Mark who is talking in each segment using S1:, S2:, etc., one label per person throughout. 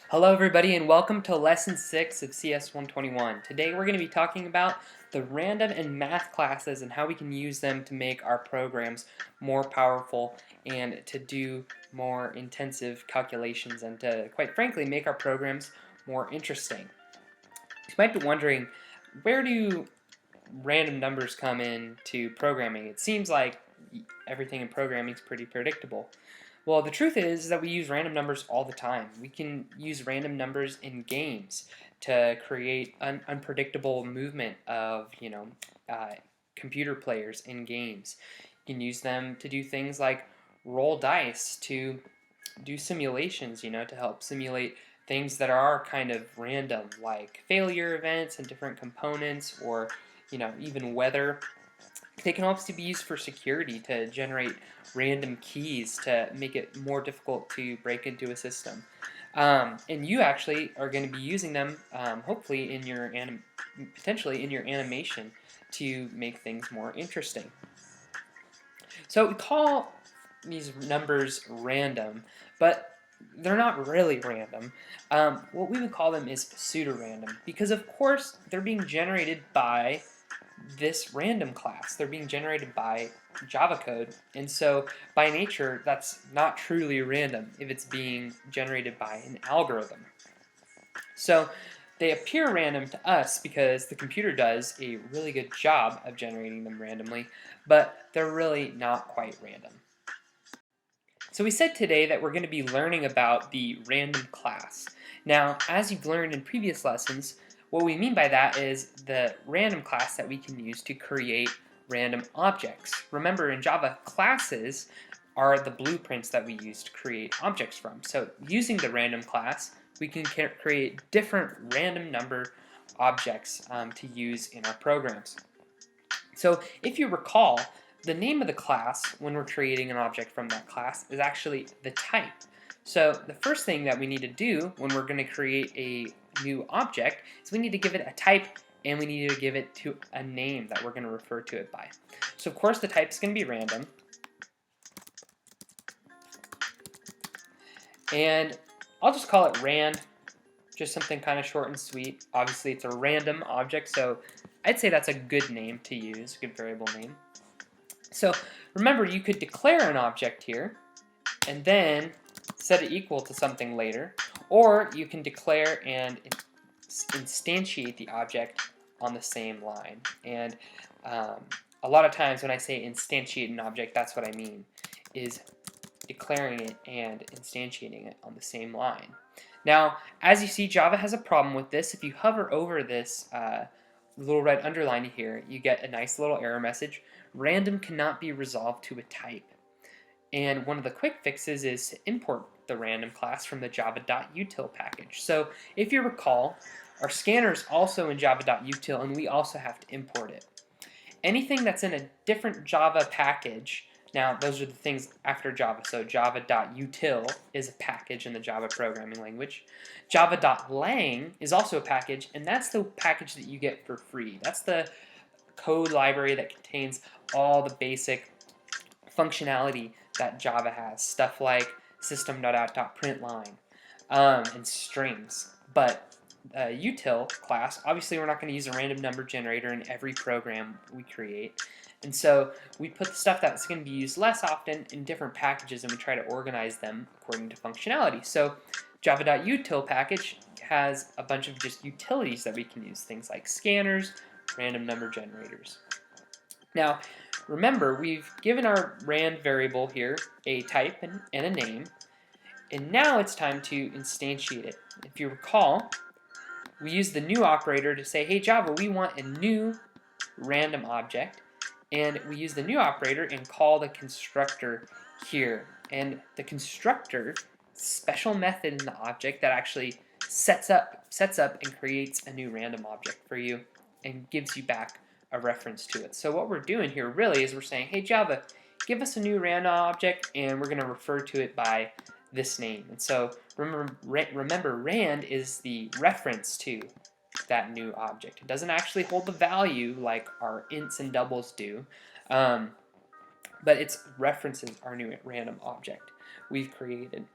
S1: Hello everybody and welcome to lesson 6 of CS 121. Today we're going to be talking about the random and math classes and how we can use them to make our programs more powerful and to do more intensive calculations and to, quite frankly, make our programs more interesting. You might be wondering, where do random numbers come into programming? It seems like everything in programming is pretty predictable. Well, the truth is that we use random numbers all the time. We can use random numbers in games to create an unpredictable movement of, computer players in games. You can use them to do things like roll dice, to do simulations, to help simulate things that are kind of random, like failure events and different components, or, even weather. They can also be used for security to generate random keys to make it more difficult to break into a system. And you actually are going to be using them, hopefully, potentially in your animation to make things more interesting. So we call these numbers random, but they're not really random. What we would call them is pseudo-random, because of course they're being generated by this random class. They're being generated by Java code, and so by nature that's not truly random if it's being generated by an algorithm. So they appear random to us because the computer does a really good job of generating them randomly, but they're really not quite random. So we said today that we're going to be learning about the random class. Now, as you've learned in previous lessons, what we mean by that is the random class that we can use to create random objects. Remember, in Java, classes are the blueprints that we use to create objects from. So using the random class, we can create different random number objects to use in our programs. So if you recall, the name of the class, when we're creating an object from that class, is actually the type. So the first thing that we need to do when we're going to create a new object is we need to give it a type, and we need to give it to a name that we're going to refer to it by. So of course the type is going to be random, and I'll just call it rand, just something kind of short and sweet. Obviously it's a random object, so I'd say that's a good name to use, a good variable name. So remember, you could declare an object here and then set it equal to something later, or you can declare and instantiate the object on the same line. And a lot of times when I say instantiate an object, that's what I mean, is declaring it and instantiating it on the same line. Now, as you see, Java has a problem with this. If you hover over this little red underline here, you get a nice little error message. Random cannot be resolved to a type. And one of the quick fixes is to import the random class from the java.util package. So if you recall, our scanner is also in java.util, and we also have to import it. Anything that's in a different Java package, now those are the things after Java, so java.util is a package in the Java programming language. Java.lang is also a package, and that's the package that you get for free. That's the code library that contains all the basic functionality that Java has, stuff like system.out.println and strings. But util class, obviously we're not going to use a random number generator in every program we create, and so we put the stuff that's going to be used less often in different packages, and we try to organize them according to functionality. So java.util package has a bunch of just utilities that we can use, things like scanners, random number generators. Now, remember, we've given our rand variable here a type and a name, and now it's time to instantiate it. If you recall, we use the new operator to say, hey Java, we want a new random object, and we use the new operator and call the constructor here. And the constructor, special method in the object that actually sets up and creates a new random object for you and gives you back a reference to it. So what we're doing here really is we're saying, hey Java, give us a new random object, and we're going to refer to it by this name. And so remember, rand is the reference to that new object. It doesn't actually hold the value like our ints and doubles do, but it references our new random object we've created.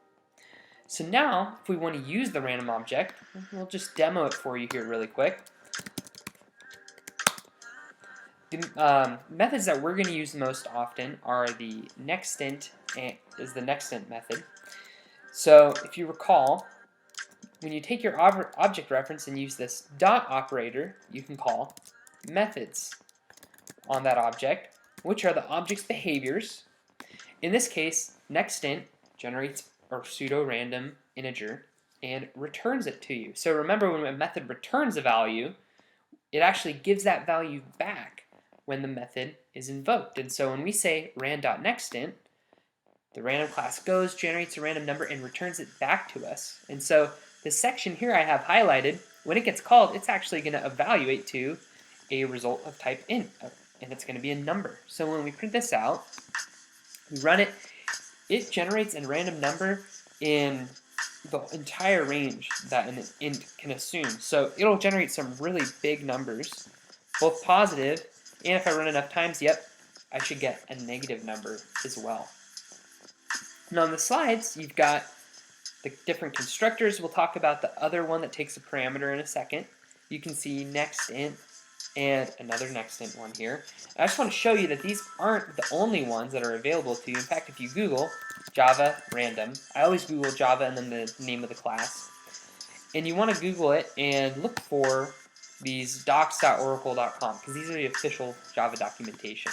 S1: So now, if we want to use the random object, we'll just demo it for you here really quick. The methods that we're going to use most often are the nextInt is the nextInt method. So if you recall, when you take your object reference and use this dot operator, you can call methods on that object, which are the object's behaviors. In this case, nextInt generates a pseudo-random integer and returns it to you. So remember, when a method returns a value, it actually gives that value back when the method is invoked. And so when we say ran.nextInt, the random class goes, generates a random number, and returns it back to us. And so this section here I have highlighted, when it gets called, it's actually going to evaluate to a result of type int, and it's going to be a number. So when we print this out, we run it, it generates a random number in the entire range that an int can assume. So it'll generate some really big numbers, both positive, and if I run enough times, yep, I should get a negative number as well. Now on the slides, you've got the different constructors. We'll talk about the other one that takes a parameter in a second. You can see nextInt and another nextInt one here. I just want to show you that these aren't the only ones that are available to you. In fact, if you Google Java random, I always Google Java and then the name of the class, and you want to Google it and look for these docs.oracle.com, because these are the official Java documentation.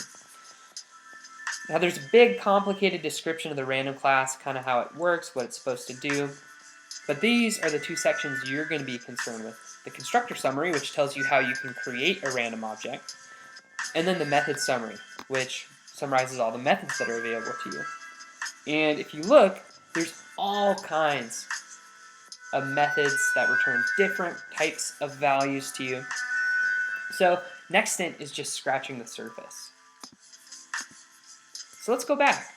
S1: Now there's a big complicated description of the random class, kind of how it works, what it's supposed to do, but these are the two sections you're going to be concerned with. The constructor summary, which tells you how you can create a random object, and then the method summary, which summarizes all the methods that are available to you. And if you look, there's all kinds of methods that return different types of values to you. So nextInt is just scratching the surface. So let's go back.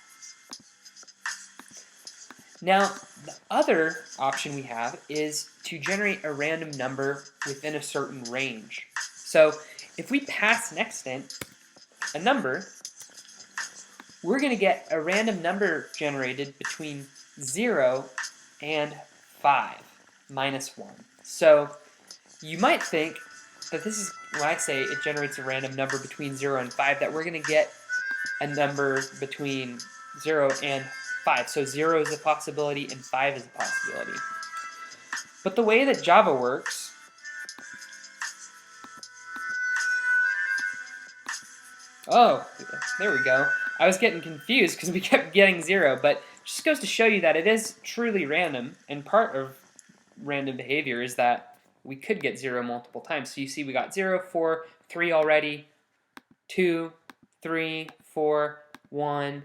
S1: Now, the other option we have is to generate a random number within a certain range. So if we pass nextInt a number, we're going to get a random number generated between 0 and 5 minus 1. So you might think that this is, when I say it generates a random number between 0 and 5, that we're going to get a number between 0 and 5. So 0 is a possibility and 5 is a possibility. But the way that Java works, oh, there we go. I was getting confused because we kept getting 0, but it just goes to show you that it is truly random, and part of random behavior is that we could get 0 multiple times. So you see we got 0, 4, 3 already, 2, 3, 4, 1,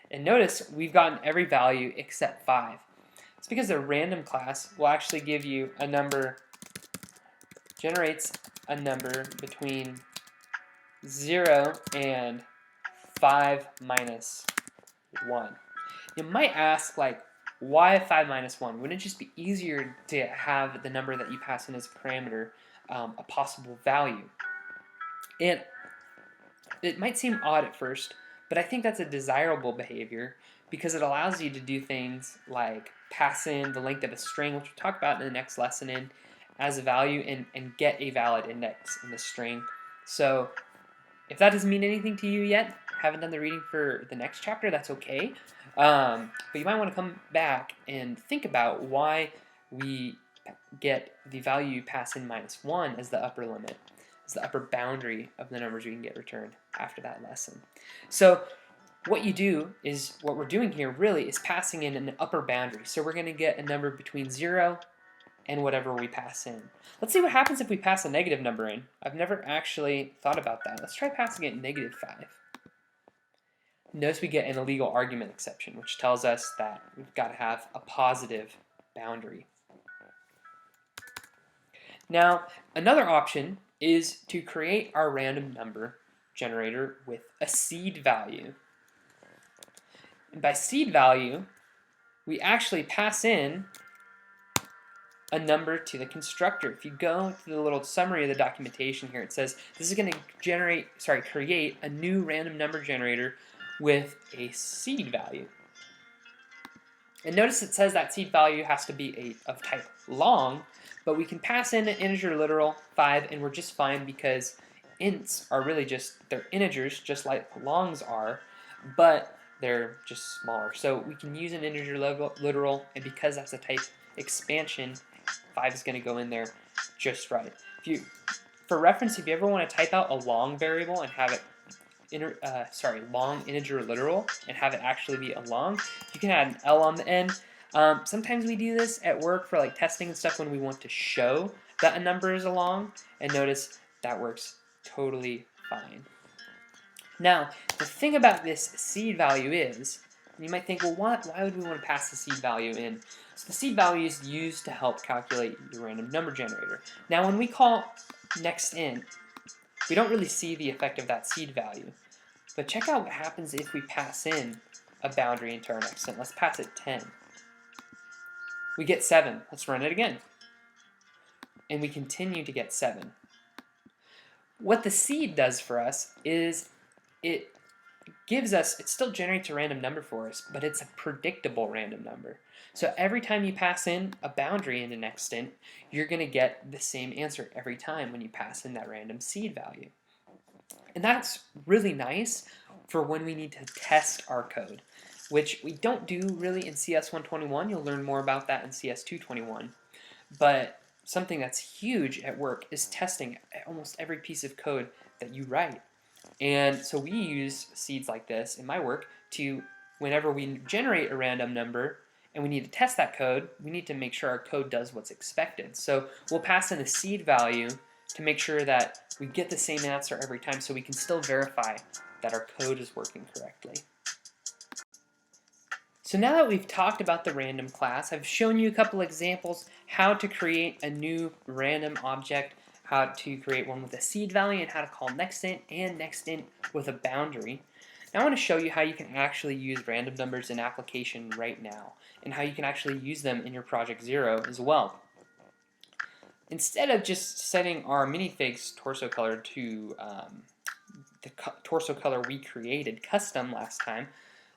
S1: and notice we've gotten every value except 5. It's because the random class will actually give you a number, generates a number between 0 and 5 minus 1. You might ask, like, why 5 minus 1? Wouldn't it just be easier to have the number that you pass in as a parameter a possible value? And it might seem odd at first, but I think that's a desirable behavior because it allows you to do things like pass in the length of a string, which we'll talk about in the next lesson, as a value and get a valid index in the string. So if that doesn't mean anything to you yet, haven't done the reading for the next chapter, that's okay. But you might want to come back and think about why we get the value pass in minus 1 as the upper limit, as the upper boundary of the numbers we can get returned after that lesson. So what you do is, what we're doing here really is passing in an upper boundary. So we're going to get a number between 0 and whatever we pass in. Let's see what happens if we pass a negative number in. I've never actually thought about that. Let's try passing it negative 5. Notice we get an illegal argument exception, which tells us that we've got to have a positive boundary. Now, another option is to create our random number generator with a seed value. And by seed value, we actually pass in a number to the constructor. If you go to the little summary of the documentation here, it says this is going to create a new random number generator with a seed value. And notice it says that seed value has to be of type long, but we can pass in an integer literal 5 and we're just fine because ints are really they're integers just like longs are, but they're just smaller. So we can use an integer literal, and because that's a type expansion, 5 is going to go in there just right. For reference, if you ever want to type out a long variable and have it long integer literal and have it actually be a long, you can add an L on the end. Sometimes we do this at work for like testing and stuff when we want to show that a number is a long, and notice that works totally fine. Now, the thing about this seed value is, you might think, well, why would we want to pass the seed value in? So the seed value is used to help calculate your random number generator. Now, when we call next int, we don't really see the effect of that seed value. But check out what happens if we pass in a boundary into our next int. Let's pass it 10. We get 7. Let's run it again. And we continue to get 7. What the seed does for us is it still generates a random number for us, but it's a predictable random number. So every time you pass in a boundary into next int, you're going to get the same answer every time when you pass in that random seed value. And that's really nice for when we need to test our code, which we don't do really in CS 121. You'll learn more about that in CS 221. But something that's huge at work is testing almost every piece of code that you write. And so we use seeds like this in my work to, whenever we generate a random number and we need to test that code, we need to make sure our code does what's expected. So we'll pass in a seed value to make sure that we get the same answer every time, so we can still verify that our code is working correctly. So now that we've talked about the random class, I've shown you a couple examples how to create a new random object, how to create one with a seed value, and how to call nextInt and nextInt with a boundary. Now I want to show you how you can actually use random numbers in application right now, and how you can actually use them in your Project Zero as well. Instead of just setting our minifig's torso color to the torso color we created custom last time,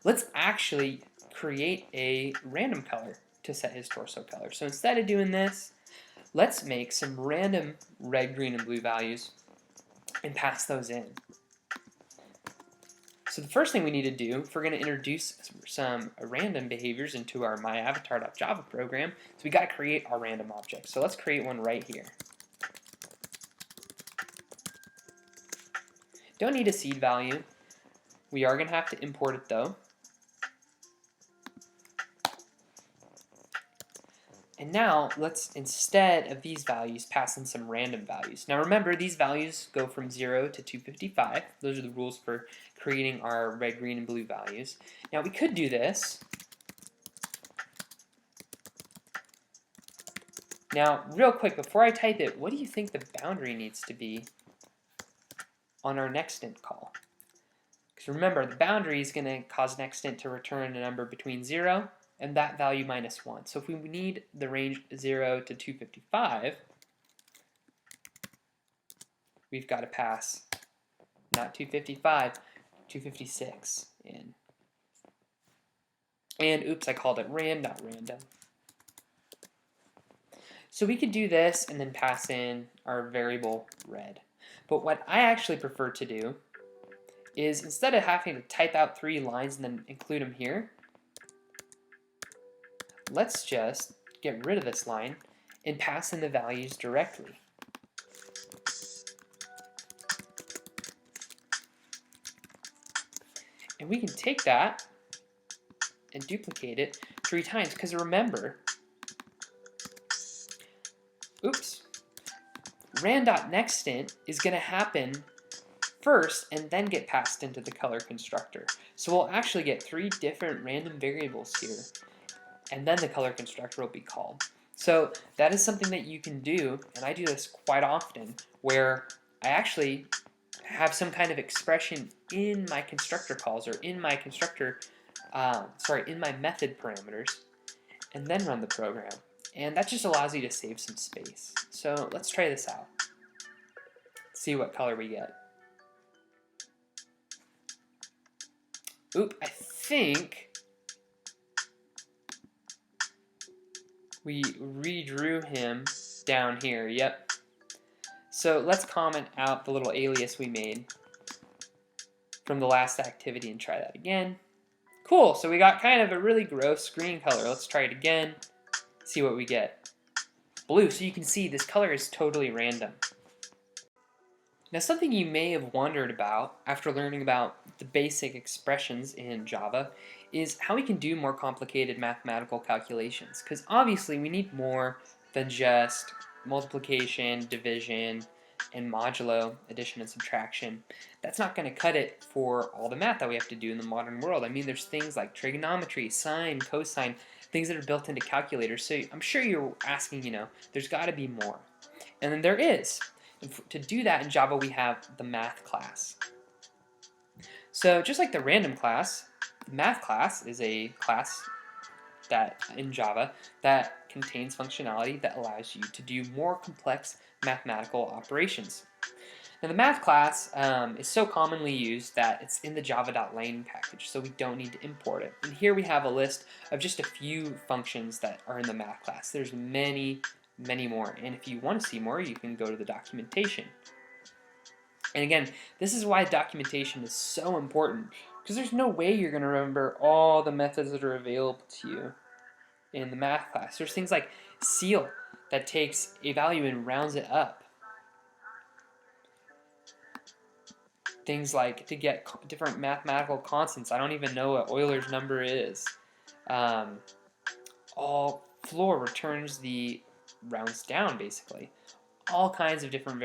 S1: let's actually create a random color to set his torso color. So instead of doing this, let's make some random red, green, and blue values and pass those in. So the first thing we need to do, if we're going to introduce some random behaviors into our myavatar.java program, is we got to create our random object. So let's create one right here. Don't need a seed value. We are going to have to import it though. And now let's, instead of these values, pass in some random values. Now remember, these values go from 0 to 255. Those are the rules for creating our red, green, and blue values. Now we could do this. Now, real quick, before I type it, what do you think the boundary needs to be on our nextInt call? Because remember, the boundary is going to cause nextInt to return a number between 0 and that value minus 1. So if we need the range 0 to 255, we've got to pass not 255, 256 in. And oops, I called it rand, not random. So we could do this and then pass in our variable red. But what I actually prefer to do is, instead of having to type out 3 lines and then include them here, let's just get rid of this line and pass in the values directly. And we can take that and duplicate it 3 times, because remember, rand.nextInt is going to happen first and then get passed into the color constructor. So we'll actually get 3 different random variables here, and then the color constructor will be called. So that is something that you can do, and I do this quite often, where I actually have some kind of expression in my constructor calls, or in my constructor, in my method parameters, and then run the program. And that just allows you to save some space. So let's try this out. See what color we get. I think we redrew him down here. Yep. So let's comment out the little alias we made from the last activity and try that again. Cool, so we got kind of a really gross green color. Let's try it again, see what we get. Blue, so you can see this color is totally random. Now, something you may have wondered about after learning about the basic expressions in Java is how we can do more complicated mathematical calculations, because obviously we need more than just multiplication, division, and modulo, addition and subtraction. That's not going to cut it for all the math that we have to do in the modern world. I mean, there's things like trigonometry, sine, cosine, things that are built into calculators. So I'm sure you're asking, there's got to be more. And then there is. And to do that in Java, we have the math class. So just like the random class, the math class is a class that in Java that contains functionality that allows you to do more complex mathematical operations. Now the math class is so commonly used that it's in the java.lang package, so we don't need to import it. And here we have a list of just a few functions that are in the math class. There's many more, and if you want to see more, you can go to the documentation. And again, this is why documentation is so important, because there's no way you're going to remember all the methods that are available to you in the math class. There's things like ceil that takes a value and rounds it up. Things like to get different mathematical constants. I don't even know what Euler's number is. All floor returns the rounds down, basically. All kinds of different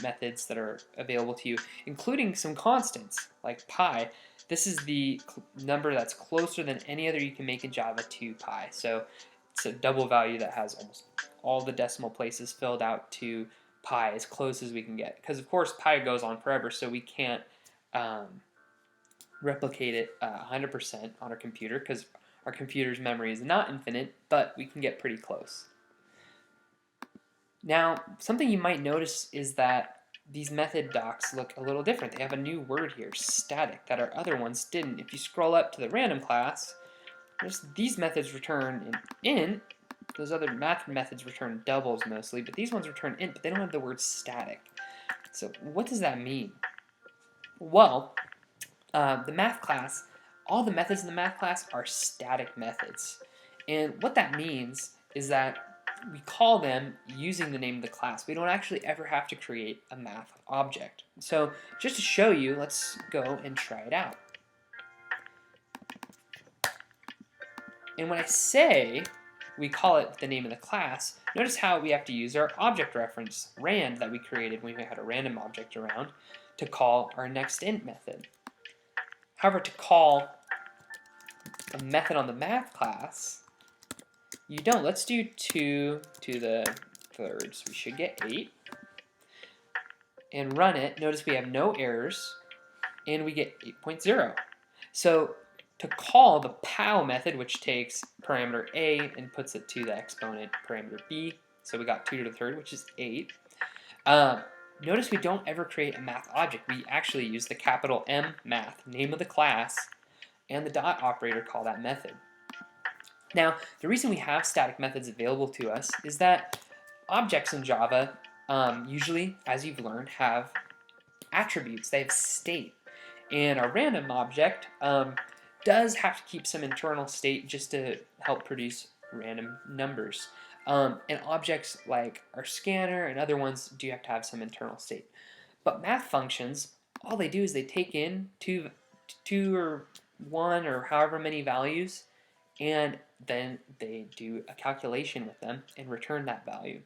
S1: methods that are available to you, including some constants like pi. This is the number that's closer than any other you can make in Java to pi. So it's a double value that has almost all the decimal places filled out to pi, as close as we can get. Because of course pi goes on forever, so we can't replicate it 100% on our computer, because our computer's memory is not infinite, but we can get pretty close. Now, something you might notice is that these method docs look a little different. They have a new word here, static, that our other ones didn't. If you scroll up to the random class, these methods return an int. Those other math methods return doubles mostly, but these ones return int, but they don't have the word static. So what does that mean? Well, the math class, all the methods in the math class are static methods. And what that means is that we call them using the name of the class. We don't actually ever have to create a math object. So just to show you, let's go and try it out. And when I say we call it the name of the class, notice how we have to use our object reference, rand, that we created when we had a random object around, to call our next int method. However, to call a method on the math class, you don't. Let's do 2 to the third, so we should get 8. And run it. Notice we have no errors, and we get 8.0. So to call the pow method, which takes parameter a and puts it to the exponent parameter b, so we got 2 to the third, which is 8. Notice we don't ever create a math object. We actually use the capital M math, name of the class, and the dot operator call that method. Now, the reason we have static methods available to us is that objects in Java usually, as you've learned, have attributes. They have state. And a random object does have to keep some internal state just to help produce random numbers. And objects like our scanner and other ones do have to have some internal state. But math functions, all they do is they take in two or 1 or however many values, and then they do a calculation with them and return that value.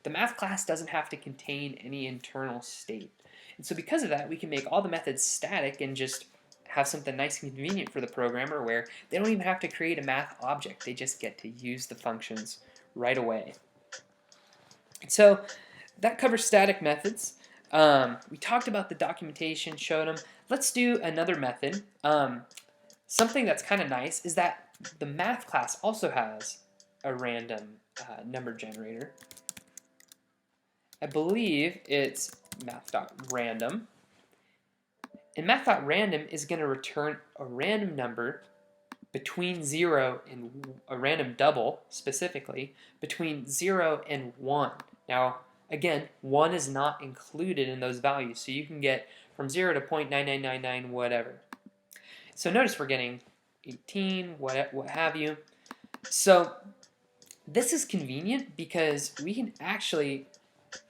S1: The math class doesn't have to contain any internal state. And so because of that, we can make all the methods static and just have something nice and convenient for the programmer where they don't even have to create a math object. They just get to use the functions right away. So that covers static methods. We talked about the documentation, showed them. Let's do another method. Something that's kind of nice is that the math class also has a random number generator. I believe it's math.random. And math.random is going to return a random number between 0 and a random double, specifically, between 0 and 1. Now, again, 1 is not included in those values, so you can get from 0 to 0.9999 whatever. So notice we're getting 18, what have you. So this is convenient because we can actually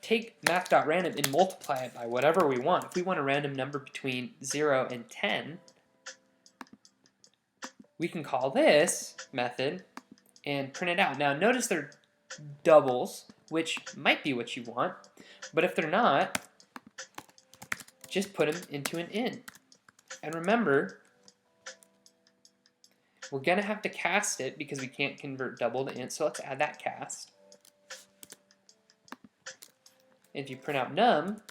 S1: take math.random and multiply it by whatever we want. If we want a random number between 0 and 10, we can call this method and print it out. Now notice they're doubles, which might be what you want, but if they're not, just put them into an int. And remember, we're going to have to cast it because we can't convert double to int, so let's add that cast. If you print out num,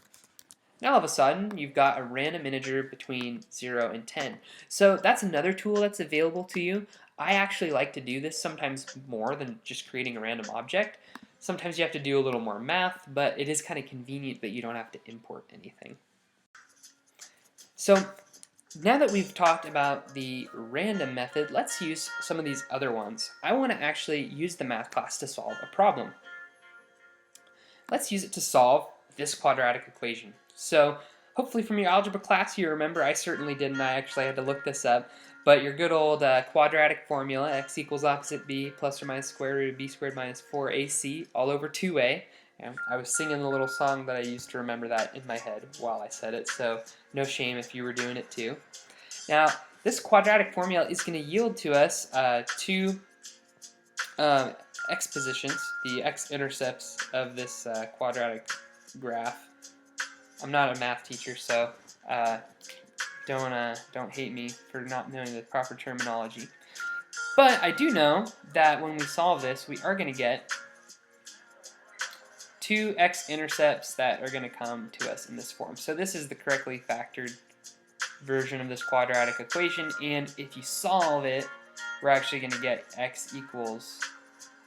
S1: now all of a sudden you've got a random integer between 0 and 10. So that's another tool that's available to you. I actually like to do this sometimes more than just creating a random object. Sometimes you have to do a little more math, but it is kind of convenient that you don't have to import anything. So now that we've talked about the random method, let's use some of these other ones. I want to actually use the math class to solve a problem. Let's use it to solve this quadratic equation. So hopefully from your algebra class you remember, I certainly didn't, I actually had to look this up, but your good old quadratic formula, x equals opposite b plus or minus square root of b squared minus 4ac all over 2a. And I was singing the little song that I used to remember that in my head while I said it, so no shame if you were doing it too. Now this quadratic formula is going to yield to us two x positions, the x-intercepts of this quadratic graph. I'm not a math teacher, so don't hate me for not knowing the proper terminology. But I do know that when we solve this, we are going to get two x-intercepts that are going to come to us in this form. So this is the correctly factored version of this quadratic equation, and if you solve it, we're actually going to get x equals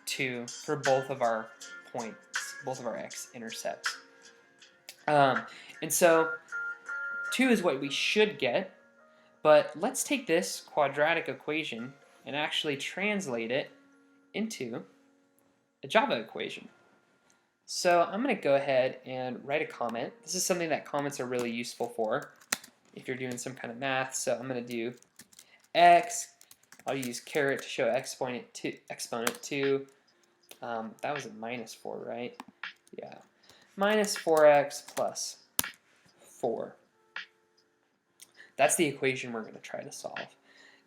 S1: 2 for both of our points, both of our x-intercepts. And so 2 is what we should get, but let's take this quadratic equation and actually translate it into a Java equation. So I'm going to go ahead and write a comment. This is something that comments are really useful for if you're doing some kind of math. So I'm going to do x, I'll use caret to show exponent 2. That was a minus 4, right? Yeah. Minus 4x plus 4. That's the equation we're going to try to solve.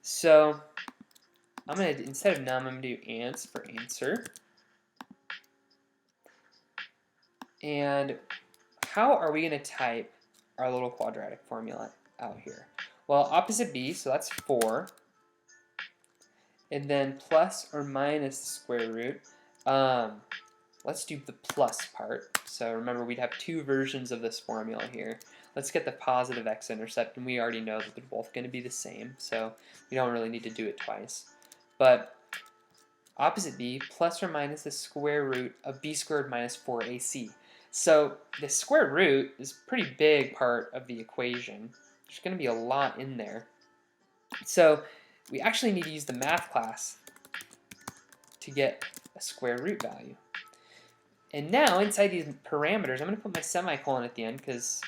S1: So I'm going to, instead of num, I'm going to do ans for answer. And how are we going to type our little quadratic formula out here? Well, opposite b, so that's 4. And then plus or minus the square root. Let's do the plus part. So remember, we'd have two versions of this formula here. Let's get the positive x-intercept, and we already know that they're both going to be the same, so we don't really need to do it twice. But opposite b plus or minus the square root of b squared minus 4ac. So the square root is a pretty big part of the equation. There's going to be a lot in there. So we actually need to use the math class to get a square root value. And now inside these parameters, I'm going to put my semicolon at the end because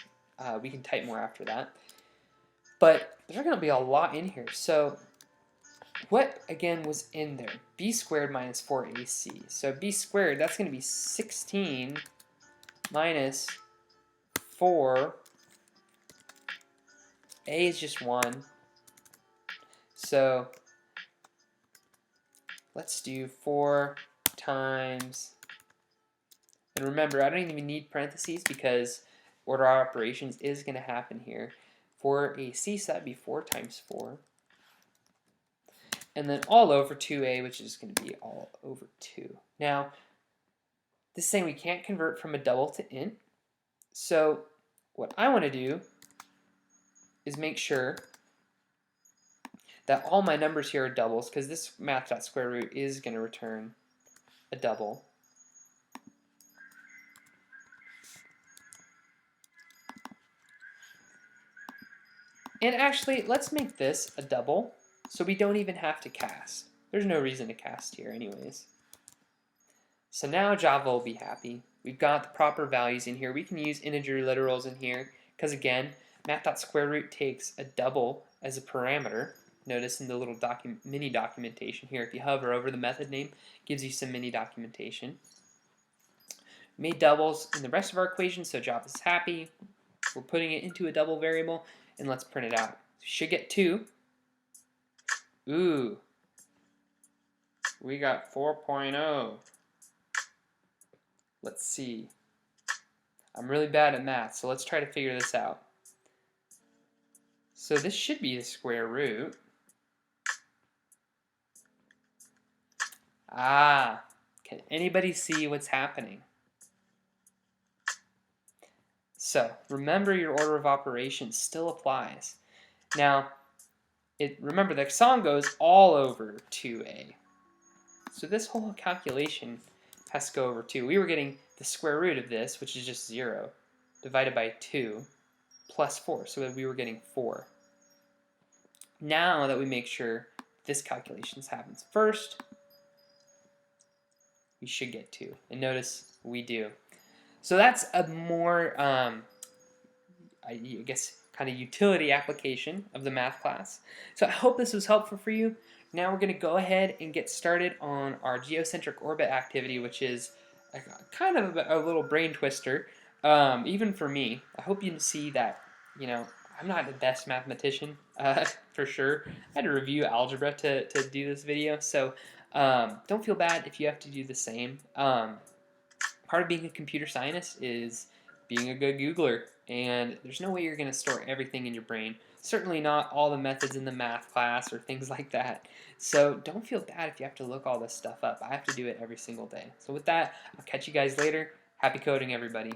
S1: we can type more after that. But there's going to be a lot in here. So what, again, was in there? B squared minus 4ac. So b squared, that's going to be 16 minus 4. A is just 1. So let's do 4 times, and remember, I don't even need parentheses because order operations is going to happen here. 4ac, so that'd be 4 times 4. And then all over 2a, which is going to be all over 2. Now, this is saying we can't convert from a double to int. So what I want to do is make sure that all my numbers here are doubles, because this math.square root is going to return a double. And actually, let's make this a double. so we don't even have to cast. There's no reason to cast here anyways. So now Java will be happy. We've got the proper values in here. We can use integer literals in here because again, math.square root takes a double as a parameter. Notice in the little mini documentation here, if you hover over the method name, it gives you some mini documentation. Made doubles in the rest of our equation, so Java's happy. We're putting it into a double variable, and let's print it out. We should get 2. Ooh, we got 4.0. Let's see. I'm really bad at math, so let's try to figure this out. So this should be the square root. Ah, can anybody see what's happening? So remember, your order of operations still applies. Now, remember the song goes all over 2a. So this whole calculation has to go over 2. We were getting the square root of this, which is just 0, divided by 2, plus 4. So we were getting 4. Now that we make sure this calculation happens first, we should get 2. And notice we do. So that's a more, I guess, kind of utility application of the math class. So I hope this was helpful for you. Now we're going to go ahead and get started on our geocentric orbit activity, which is kind of a little brain twister, even for me. I hope you can see that, I'm not the best mathematician, for sure. I had to review algebra to do this video, so don't feel bad if you have to do the same. Part of being a computer scientist is being a good Googler, and there's no way you're going to store everything in your brain. Certainly not all the methods in the math class or things like that. So don't feel bad if you have to look all this stuff up. I have to do it every single day. So with that, I'll catch you guys later. Happy coding, everybody.